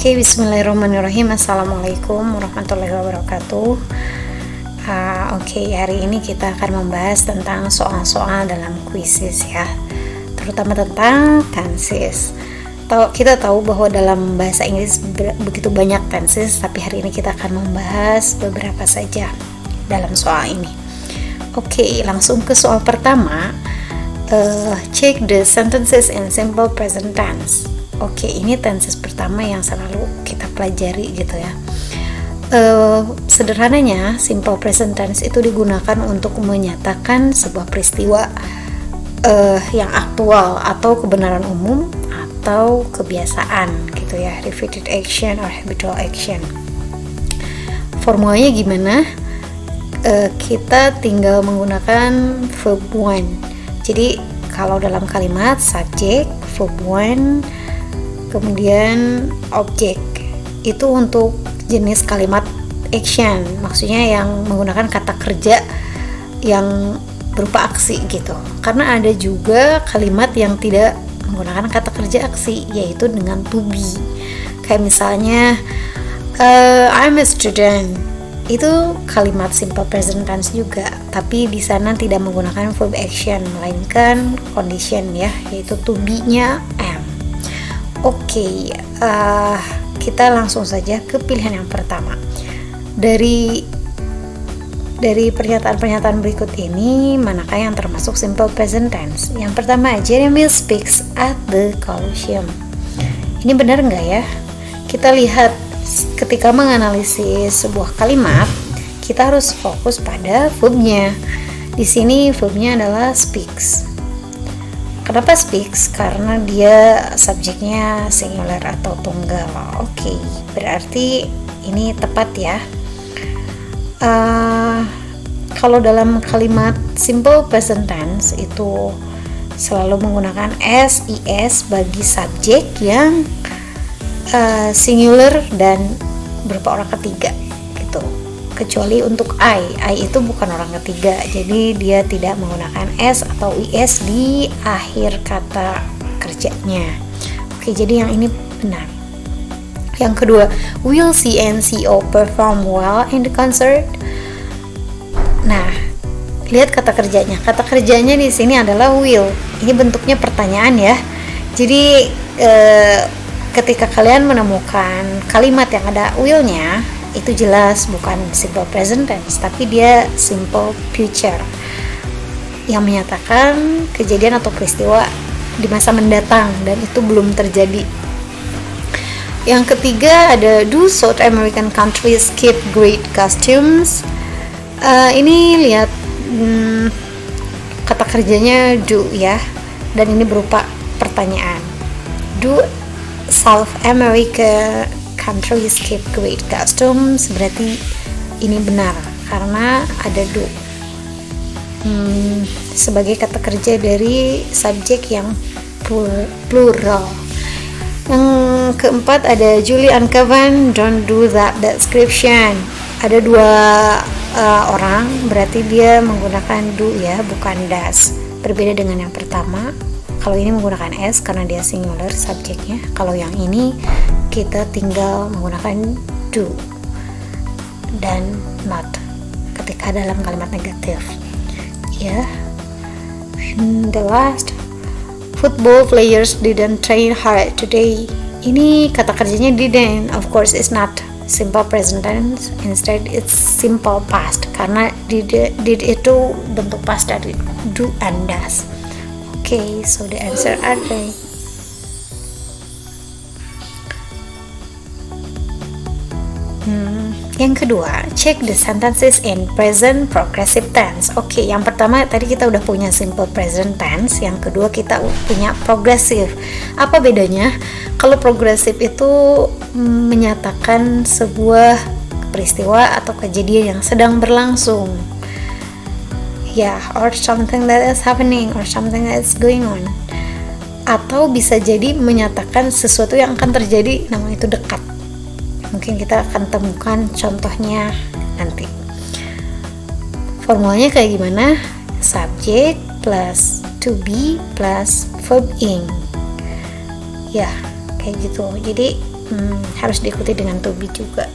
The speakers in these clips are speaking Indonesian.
Oke, bismillahirrahmanirrahim. Assalamualaikum warahmatullahi wabarakatuh. Hari ini kita akan membahas tentang soal-soal dalam kuisis ya, terutama tentang tenses. Kita tahu bahwa dalam bahasa Inggris begitu banyak tenses, tapi hari ini kita akan membahas beberapa saja dalam soal ini. Oke, langsung ke soal pertama. Check the sentences in simple present tense. Oke, ini tenses pertama yang selalu kita pelajari gitu ya. Sederhananya, simple present tense itu digunakan untuk menyatakan sebuah peristiwa yang aktual atau kebenaran umum atau kebiasaan gitu ya, repeated action or habitual action. Formulanya gimana? Kita tinggal menggunakan verb one. Jadi kalau dalam kalimat subject, verb one, kemudian objek, itu untuk jenis kalimat action, maksudnya yang menggunakan kata kerja yang berupa aksi gitu. Karena ada juga kalimat yang tidak menggunakan kata kerja aksi, yaitu dengan to be. Kayak misalnya I'm a student, itu kalimat simple present tense juga, tapi di sana tidak menggunakan verb action, melainkan condition ya, yaitu to be-nya am. Oke, kita langsung saja ke pilihan yang pertama. Dari pernyataan-pernyataan berikut ini, manakah yang termasuk simple present tense? Yang pertama, Jeremy speaks at the Colosseum. Ini benar nggak ya? Kita lihat ketika menganalisis sebuah kalimat, kita harus fokus pada verbnya. Di sini verbnya adalah speaks. Kenapa speaks? Karena dia subjeknya singular atau tunggal. Oke, berarti ini tepat ya. Kalau dalam kalimat simple present tense itu selalu menggunakan s, is bagi subjek yang singular dan berupa orang ketiga gitu. Kecuali untuk I itu bukan orang ketiga, jadi dia tidak menggunakan s atau is di akhir kata kerjanya. Oke, jadi yang ini benar. Yang kedua, will CNCO perform well in the concert? Nah, lihat kata kerjanya. Kata kerjanya di sini adalah will. Ini bentuknya pertanyaan ya. Jadi ketika kalian menemukan kalimat yang ada will-nya, itu jelas bukan simple present tense, tapi dia simple future yang menyatakan kejadian atau peristiwa di masa mendatang dan itu belum terjadi. Yang ketiga ada do South American countries keep great costumes? Ini lihat kata kerjanya do ya, dan ini berupa pertanyaan. Do South America countries keep great costumes? Berarti ini benar karena ada do sebagai kata kerja dari subjek yang plural. Yang keempat ada Julie and Kevin don't do that description. Ada dua orang, berarti dia menggunakan do ya, bukan does. Berbeda dengan yang pertama. Kalau ini menggunakan s karena dia singular subjeknya. Kalau yang ini kita tinggal menggunakan do dan not ketika dalam kalimat negatif. Ya. And the last, football players didn't train hard today. Ini kata kerjanya didn't. Of course it's not simple present tense. Instead it's simple past karena did itu bentuk past dari do and does. Okay, so the answer are right. Yang kedua, check the sentences in present progressive tense. Oke, yang pertama tadi kita udah punya simple present tense, yang kedua kita punya progressive. Apa bedanya? Kalau progressive itu menyatakan sebuah peristiwa atau kejadian yang sedang berlangsung. Ya, or something that is happening or something that is going on. Atau bisa jadi menyatakan sesuatu yang akan terjadi, namun itu dekat. Mungkin kita akan temukan contohnya nanti. Formulanya kayak gimana? Subject plus to be plus verb ing. Ya, kayak gitu. Jadi harus diikuti dengan to be juga.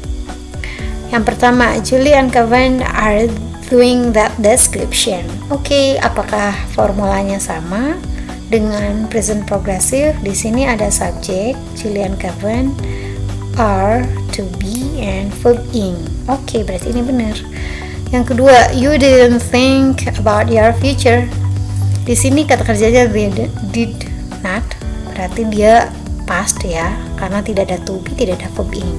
Yang pertama, Julie and Kevin are doing that description. Oke, apakah formulanya sama dengan present progressive? Di sini ada subject, Julie and Kevin, are, to be, and verb ing. Oke, berarti ini benar. Yang kedua, you didn't think about your future. Di sini kata kerjanya did not, berarti dia past ya, karena tidak ada to be, tidak ada verb ing.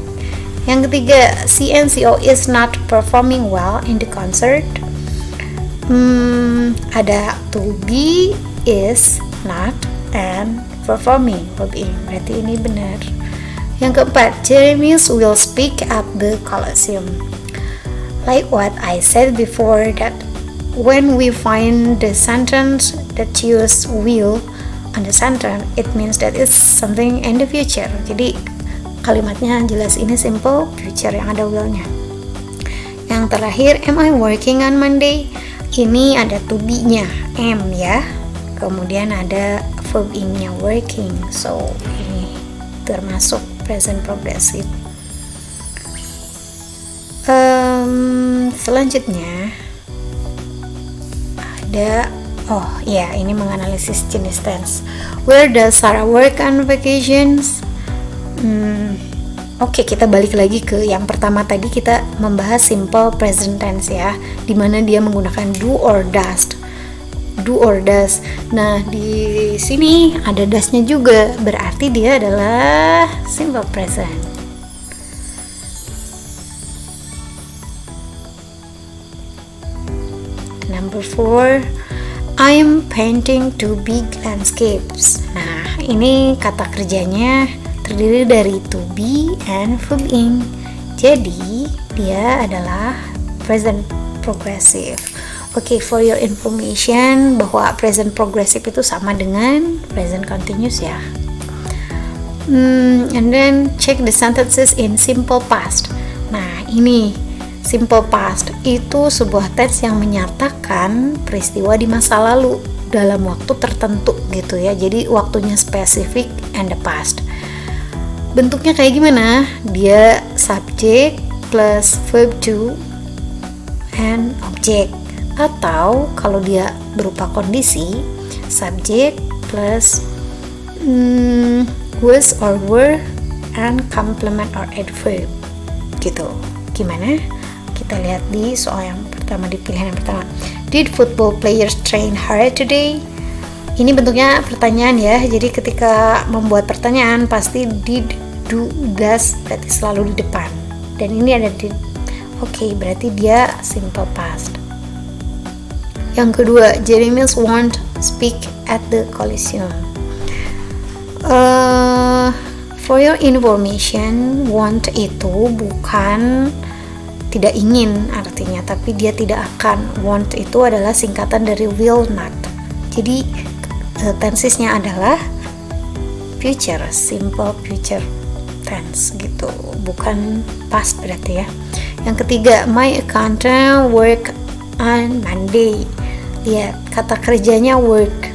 Yang ketiga, CNCO is not performing well in the concert. Ada to be, is, not, and performing, verb ing. Berarti ini benar. Yang keempat, Jeremy will speak at the Colosseum. Like what I said before, that when we find the sentence that use will on the sentence, it means that it's something in the future. Jadi kalimatnya jelas, ini simple future yang ada will-nya. Yang terakhir, am I working on Monday? Ini ada to be-nya, am ya. Kemudian ada verb ing-nya, working. So ini termasuk present progressive. Selanjutnya ada ini menganalisis jenis tense. Where does Sarah work on vacations? Oke, kita balik lagi ke yang pertama tadi, kita membahas simple present tense ya, dimana dia menggunakan do or does. Nah, di sini ada does-nya juga, berarti dia adalah simple present. Number 4, I'm painting two big landscapes. Nah, ini kata kerjanya terdiri dari to be and verb ing. Jadi, dia adalah present progressive. Oke, for your information, bahwa present progressive itu sama dengan present continuous ya. And then check the sentences in simple past. Nah, ini simple past itu sebuah tense yang menyatakan peristiwa di masa lalu dalam waktu tertentu gitu ya. Jadi waktunya spesifik and the past. Bentuknya kayak gimana? Dia subject plus verb to and object. Atau kalau dia berupa kondisi, subject plus was or were and complement or adverb gitu. Gimana? Kita lihat di soal yang pertama, di pilihan yang pertama. Did football players train hard today? Ini bentuknya pertanyaan ya. Jadi ketika membuat pertanyaan pasti did, do, does, berarti selalu di depan. Dan ini ada did. Oke, berarti dia simple past. Yang kedua, Jeremy won't speak at the Colosseum. For your information, want itu bukan tidak ingin artinya, tapi dia tidak akan. Want itu adalah singkatan dari will not. Jadi tensesnya adalah future, simple future tense gitu, bukan past berarti ya. Yang ketiga, my accountant work on Monday. Lihat, kata kerjanya work,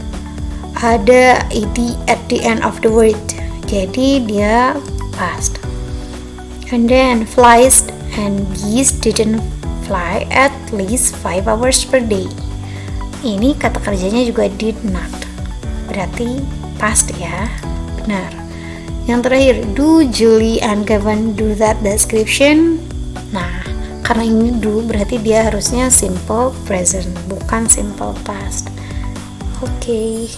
ada ed at the end of the word, jadi dia past. And then flies and bees didn't fly at least 5 hours per day. Ini kata kerjanya juga did not, berarti past ya, benar. Yang terakhir, do Julie and Kevin do that description? Nah, karena ini do, berarti dia harusnya simple present, bukan simple past. Oke.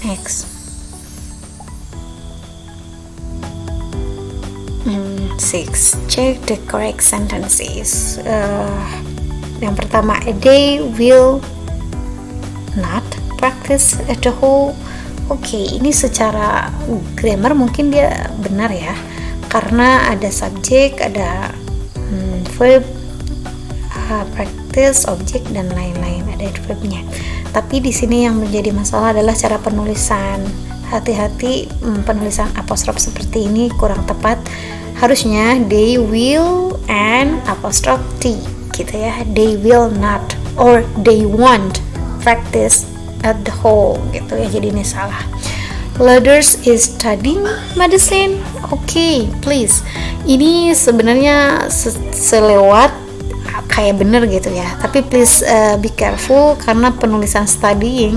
Next. 6. Check the correct sentences. Yang pertama, they will not practice at the hole. Oke, ini secara grammar mungkin dia benar ya, karena ada subjek, ada verb, practice, object, dan lain-lain, ada adverbnya. Tapi di sini yang menjadi masalah adalah cara penulisan. Hati-hati, penulisan apostrof seperti ini kurang tepat. Harusnya they will and apostrophe t gitu ya. They will not or they won't practice at the home gitu ya. Jadi ini salah. Ladders is studying medicine. Okay, please. Ini sebenarnya selewat kayak bener gitu ya. Tapi please be careful karena penulisan study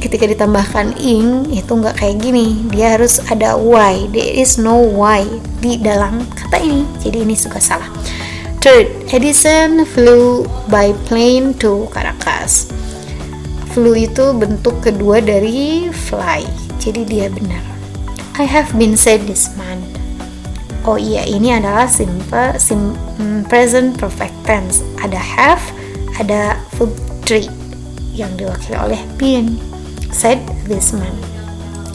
ketika ditambahkan ing itu nggak kayak gini. Dia harus ada y. There is no y di dalam kata ini. Jadi ini juga salah. Third, Edison flew by plane to Caracas. Flew itu bentuk kedua dari fly. Jadi dia benar. I have been sad this month. Oh iya, ini adalah present perfect tense. Ada have, ada verb 3 yang diwakili oleh been. Sad this month.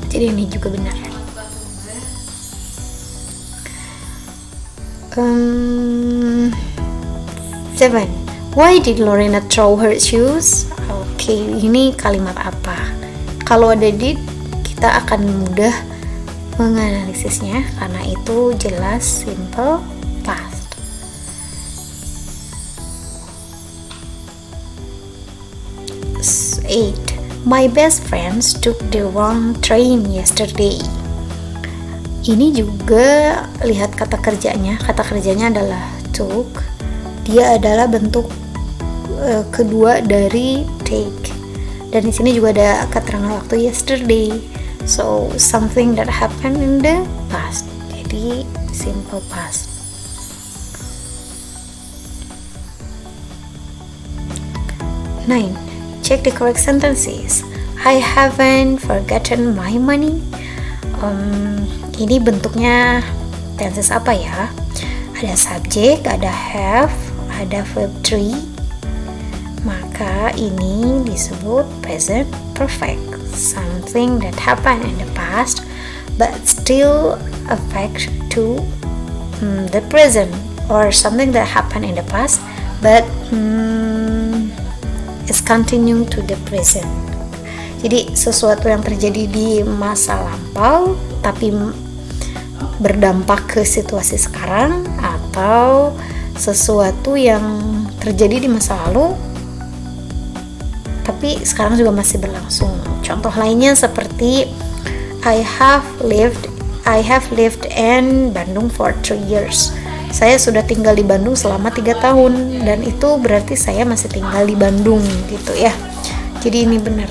Jadi ini juga benar. Seven. Why did Lorena throw her shoes? Oke, ini kalimat apa? Kalau ada did, kita akan mudah menganalisisnya karena itu jelas simple past. 8. My best friends took the wrong train yesterday. Ini juga lihat kata kerjanya. Kata kerjanya adalah took. Dia adalah bentuk kedua dari take. Dan di sini juga ada keterangan waktu yesterday. So something that happened in the past. Jadi simple past. 9. Check the correct sentences. I haven't forgotten my money. Ini bentuknya tenses apa ya? Ada subject, ada have, ada verb 3. Maka ini disebut present perfect. Something that happened in the past but still affect to the present, or something that happened in the past but is continuing to the present. Jadi sesuatu yang terjadi di masa lampau tapi berdampak ke situasi sekarang, atau sesuatu yang terjadi di masa lalu tapi sekarang juga masih berlangsung. Contoh lainnya seperti I have lived in Bandung for 3 years. Saya sudah tinggal di Bandung selama 3 tahun, dan itu berarti saya masih tinggal di Bandung gitu ya. Jadi ini benar.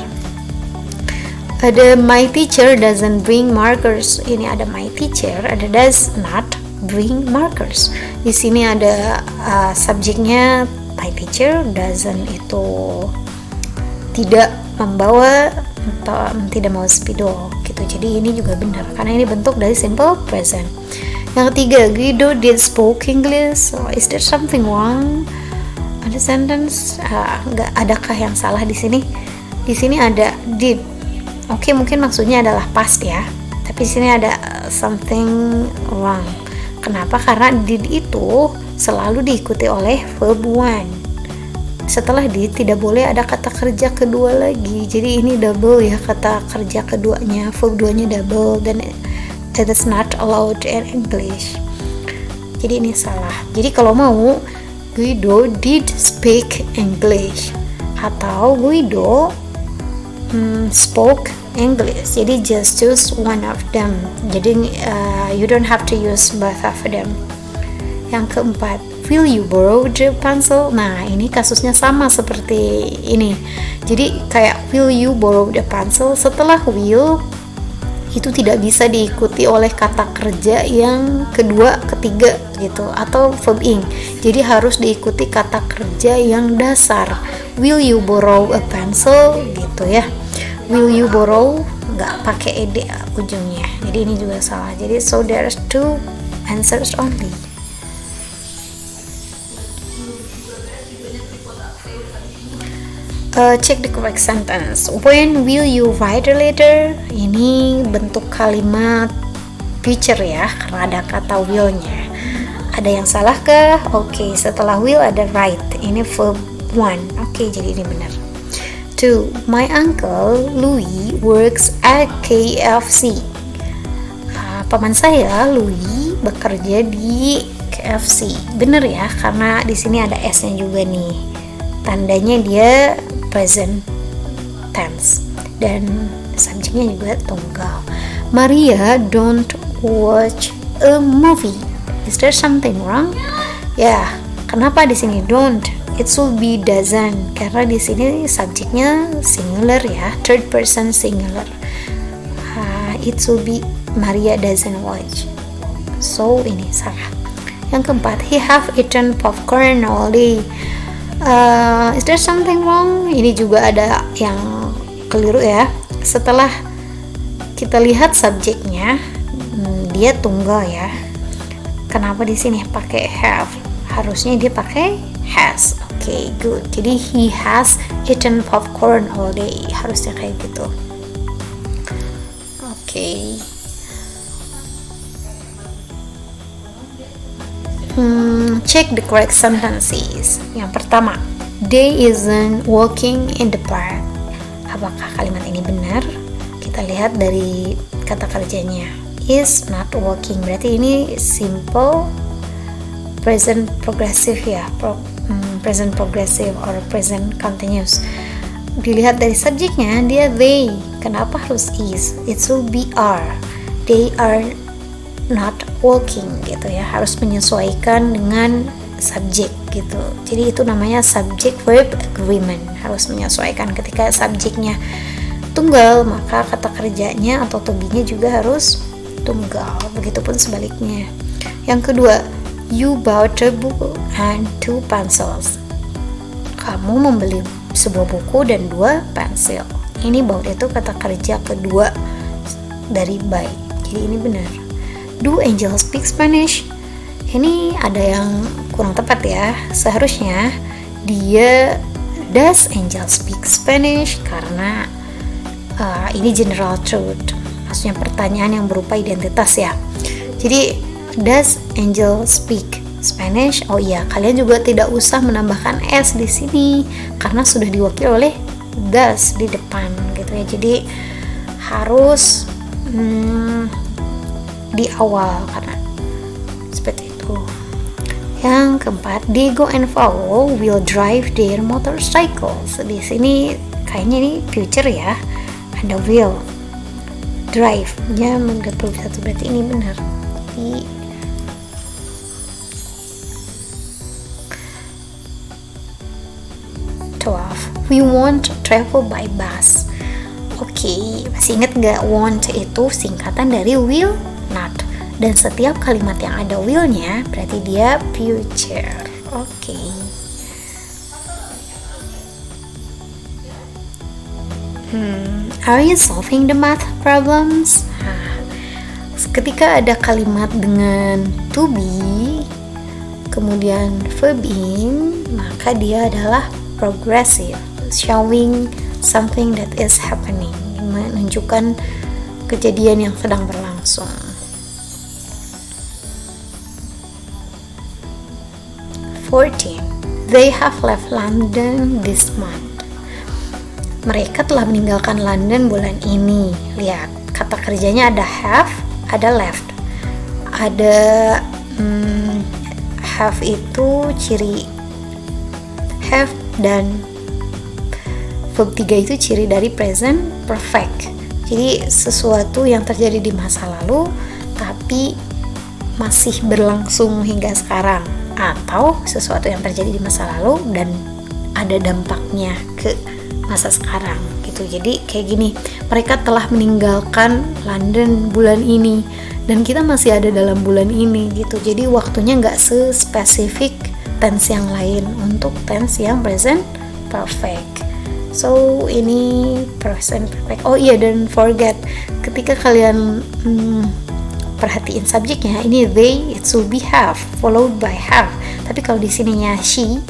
Ada my teacher doesn't bring markers. Ini ada my teacher, ada does not bring markers. Di sini ada subjeknya my teacher, doesn't itu tidak membawa atau tidak mau spidol gitu. Jadi ini juga benar karena ini bentuk dari simple present. Yang ketiga, Guido did spoke English. So, is there something wrong? Ada sentence nggak adakah yang salah di sini? Di sini ada did. Oke, mungkin maksudnya adalah past ya. Tapi di sini ada something wrong. Kenapa? Karena did itu selalu diikuti oleh verb one. Setelah did tidak boleh ada kata kerja kedua lagi. Jadi ini double ya kata kerja keduanya, verb duanya double, dan it is not allowed in English. Jadi ini salah. Jadi kalau mau Guido did speak English atau Guido spoke English. Jadi just choose one of them. Jadi you don't have to use both of them. Yang keempat, will you borrow the pencil? Nah, ini kasusnya sama seperti ini. Jadi kayak will you borrow the pencil, setelah will itu tidak bisa diikuti oleh kata kerja yang kedua, ketiga gitu, atau verb ing. Jadi harus diikuti kata kerja yang dasar. Will you borrow a pencil gitu ya. Will you borrow nggak pakai ed ujungnya. Jadi ini juga salah. Jadi so there's 2 answers only. Check the correct sentence. When will you write a letter? Ini bentuk kalimat future ya, karena ada kata will-nya. Ada yang salah kah? Oke, setelah will ada write. Ini verb one. Oke, jadi ini benar. 2. My uncle Louis works at KFC. Paman saya Louis bekerja di KFC. Benar ya, karena di sini ada S-nya juga nih. Tandanya dia present tense. Dan subjeknya juga tunggal. Maria don't watch a movie. Is there something wrong? Ya, kenapa di sini don't? It should be doesn't, karena di sini subjeknya singular ya, third person singular. It should be Maria doesn't watch. So ini salah. Yang keempat, he have eaten popcorn all day. Is there something wrong? Ini juga ada yang keliru ya. Setelah kita lihat subjeknya, dia tunggal ya. Kenapa di sini pakai have? Harusnya dia pakai has. Oke, good. Jadi he has eaten popcorn all day. Harusnya kayak gitu. Oke. Check the correct sentences. Yang pertama, they isn't walking in the park. Apakah kalimat ini benar? Kita lihat dari kata kerjanya. Is not walking. Berarti ini simple present progressive ya. Present progressive or present continuous. Dilihat dari subjeknya, dia they. Kenapa harus is? It should be are. They are not walking gitu ya, harus menyesuaikan dengan subjek gitu. Jadi itu namanya subject verb agreement, harus menyesuaikan. Ketika subjeknya tunggal, maka kata kerjanya atau to be-nya juga harus tunggal, begitupun sebaliknya. Yang kedua, you bought a book and 2 pencils. Kamu membeli sebuah buku dan 2 pensil. Ini bought itu kata kerja kedua dari buy, jadi ini benar. Do Angel speak Spanish? Ini ada yang kurang tepat ya. Seharusnya dia does Angel speak Spanish, karena ini general truth, maksudnya pertanyaan yang berupa identitas ya. Jadi does Angel speak Spanish? Oh iya, kalian juga tidak usah menambahkan s di sini karena sudah diwakili oleh does di depan gitu ya. Jadi harus di awal, karena seperti itu. Yang keempat, Diego and Paul will drive their motorcycles. Di sini kayaknya ini future ya, ada will, drive nya menggabung satu, berarti ini benar. Jadi 12, we won't travel by bus. Oke, masih ingat nggak? Want itu singkatan dari will not, dan setiap kalimat yang ada will-nya berarti dia future. Oke. Are you solving the math problems? Ketika ada kalimat dengan to be kemudian verb in, maka dia adalah progressive, showing something that is happening, menunjukkan kejadian yang sedang berlangsung. 14. They have left London this month. Mereka telah meninggalkan London bulan ini. Lihat, kata kerjanya ada have, ada left. Ada have itu ciri have, dan verb 3 itu ciri dari present perfect. Jadi sesuatu yang terjadi di masa lalu tapi masih berlangsung hingga sekarang, atau sesuatu yang terjadi di masa lalu dan ada dampaknya ke masa sekarang gitu. Jadi kayak gini, mereka telah meninggalkan London bulan ini dan kita masih ada dalam bulan ini gitu. Jadi waktunya nggak sespesifik tense yang lain untuk tense yang present perfect. So ini present perfect. Oh iya, dan forget, ketika kalian perhatiin subjeknya, ini they, it should be have followed by have. Tapi kalau di sininya she,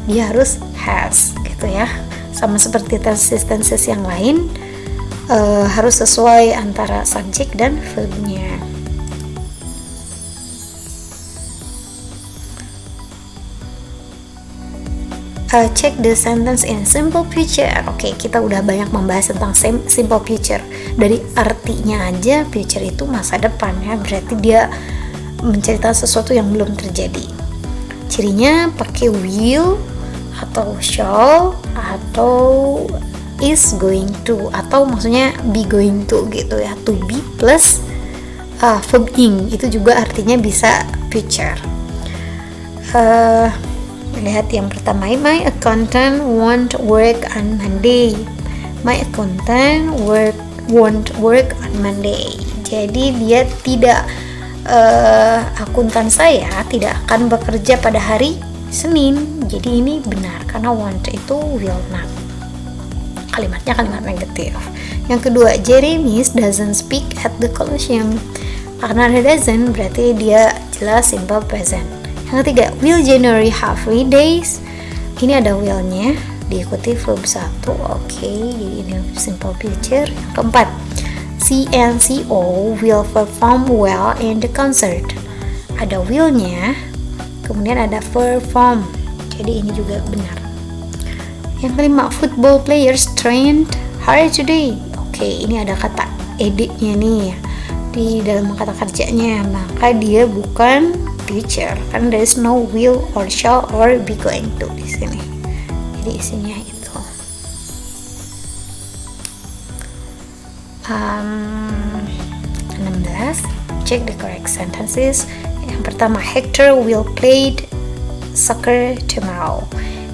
dia harus has gitu ya. Sama seperti tenses yang lain, harus sesuai antara subjek dan verbnya. Check the sentence in simple future. Oke, kita udah banyak membahas tentang simple future. Dari artinya aja, future itu masa depan ya. Berarti dia menceritakan sesuatu yang belum terjadi. Cirinya pakai will atau shall atau is going to, atau maksudnya be going to gitu ya. To be plus verb ing itu juga artinya bisa future. Lihat yang pertama, my accountant won't work on Monday. My accountant won't work on Monday. Jadi dia tidak akuntan saya tidak akan bekerja pada hari Senin. Jadi ini benar karena won't itu will not. Kalimatnya kalimat negatif. Yang kedua, Jeremy doesn't speak at the Colosseum. Karena ada doesn't berarti dia jelas simple present. Yang ketiga, will January have free days? Ini ada will-nya diikuti verb 1. Oke, jadi ini simple future. Yang keempat, CNCO will perform well in the concert. Ada will-nya, kemudian ada perform. Jadi ini juga benar. Yang kelima, football players trained hard today. Oke, ini ada kata ed-nya nih di dalam kata kerjanya, maka dia bukan future karena there is no will or shall or be going to di sini. Jadi isinya itu. 16, check the correct sentences. Yang pertama, Hector will play soccer tomorrow.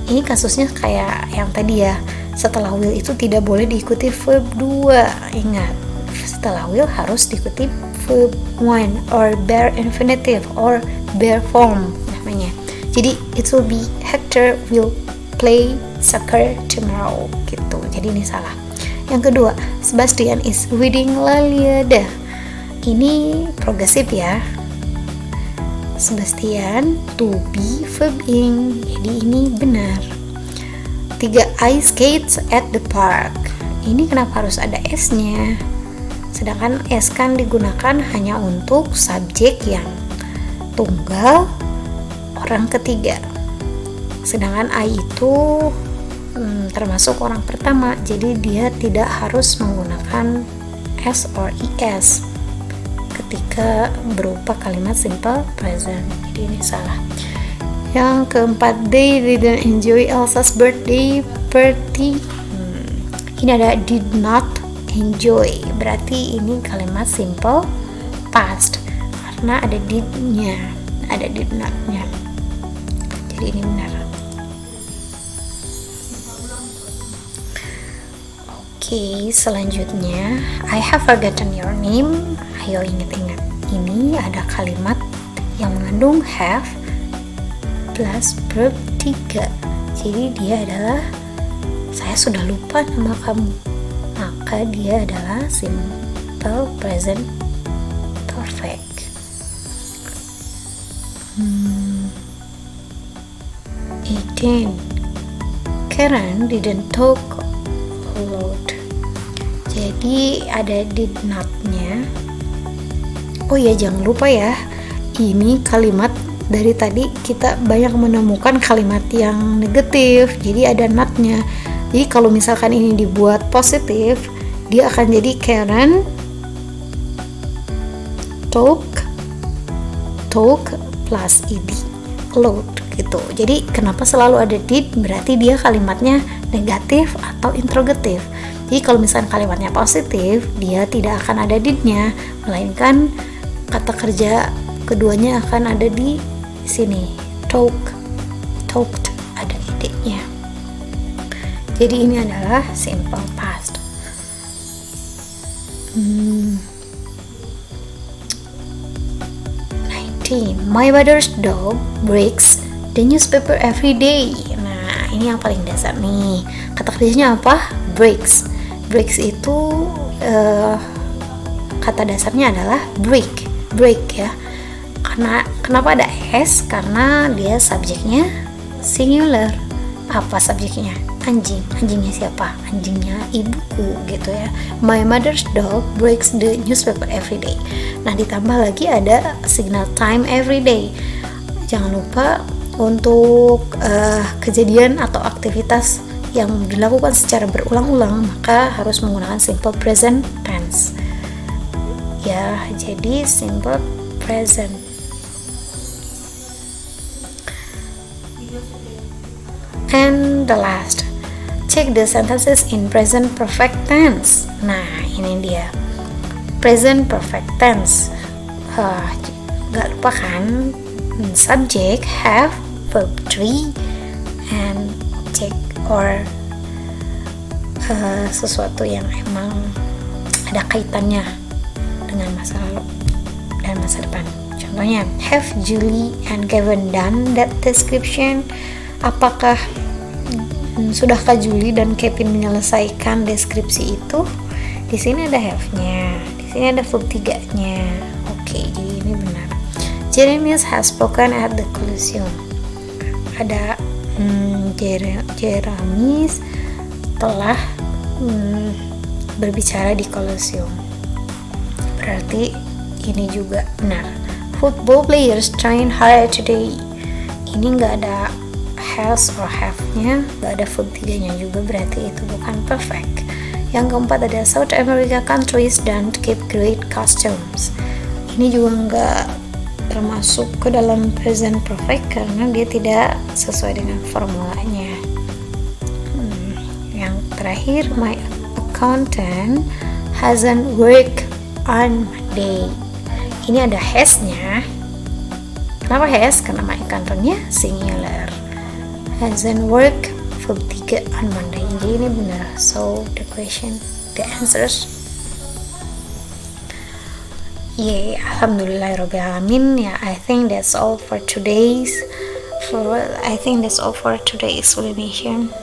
Ini kasusnya kayak yang tadi ya, setelah will itu tidak boleh diikuti verb 2. Ingat, setelah will harus diikuti verb 1 or bare infinitive or bare form namanya. Jadi it will be Hector will play soccer tomorrow gitu. Jadi ini salah. Yang kedua, Sebastian is reading La Iliada. Ini progresif ya. Sebastian to be verb ing. Jadi ini benar. 3, I skates at the park. Ini kenapa harus ada S-nya? Sedangkan S kan digunakan hanya untuk subjek yang tunggal orang ketiga. Sedangkan I itu termasuk orang pertama, jadi dia tidak harus menggunakan S or ES ketika berupa kalimat simple present. Jadi ini salah. Yang keempat, they didn't enjoy Elsa's birthday party. Ini ada did not enjoy, berarti ini kalimat simple past karena ada did-nya, ada did not-nya. Jadi ini benar. Oke, selanjutnya, I have forgotten your name. Ayo ingat-ingat. Ini ada kalimat yang mengandung have plus verb 3. Jadi dia adalah saya sudah lupa nama kamu. Maka dia adalah simple present perfect. 18. Karen didn't talk a lot. Jadi ada did not-nya. Oh ya, jangan lupa ya, ini kalimat dari tadi kita banyak menemukan kalimat yang negatif, jadi ada not-nya. Jadi kalau misalkan ini dibuat positif, dia akan jadi Karen talk plus ed load gitu. Jadi kenapa selalu ada did? Berarti dia kalimatnya negatif atau interrogatif. Jadi kalau misalkan kalimatnya positif, dia tidak akan ada did-nya, melainkan kata kerja keduanya akan ada di sini. Talked ada ed-nya. Jadi ini adalah simple past. 19. My mother's dog breaks the newspaper every day. Nah, ini yang paling dasar nih. Kata kerjanya apa? Breaks. Breaks itu kata dasarnya adalah break ya. Karena kenapa ada S? Karena dia subjeknya singular. Apa subjeknya? Anjing. Anjingnya siapa? Anjingnya ibuku gitu ya. My mother's dog breaks the newspaper every day. Nah, ditambah lagi ada signal time every day. Jangan lupa untuk kejadian atau aktivitas yang dilakukan secara berulang-ulang, maka harus menggunakan simple present tense. Ya, jadi simple present. And the last, Check the sentences in present perfect tense. Nah, ini dia. Present perfect tense. Gak lupa kan? Subject, have, verb 3, and check or sesuatu yang emang ada kaitannya dengan masa lalu dan masa depan. Contohnya, have Julie and Kevin done that description? Apakah sudahkah Julie dan Kevin menyelesaikan deskripsi itu? Di sini ada have-nya, di sini ada verb 3-nya. Oke, jadi ini benar. Jeremy has spoken at the Colosseum. Ada Jeremy telah berbicara di Colosseum. Berarti ini juga benar. Football players train hard today. Ini nggak ada has or have-nya, nggak ada verb 3-nya juga, berarti itu bukan perfect. Yang keempat ada South America countries don't keep great customs. Ini juga nggak termasuk ke dalam present perfect karena dia tidak sesuai dengan formulanya. Yang terakhir, my accountant hasn't worked on Monday. Ini ada has-nya. Kenapa has? Karena my accountant-nya singular. Hasn't worked verb 3 on Monday. Jadi ini benar. So the answers. Yay, alhamdulillahirobbilalamin. Ya, I think that's all for today's explanation.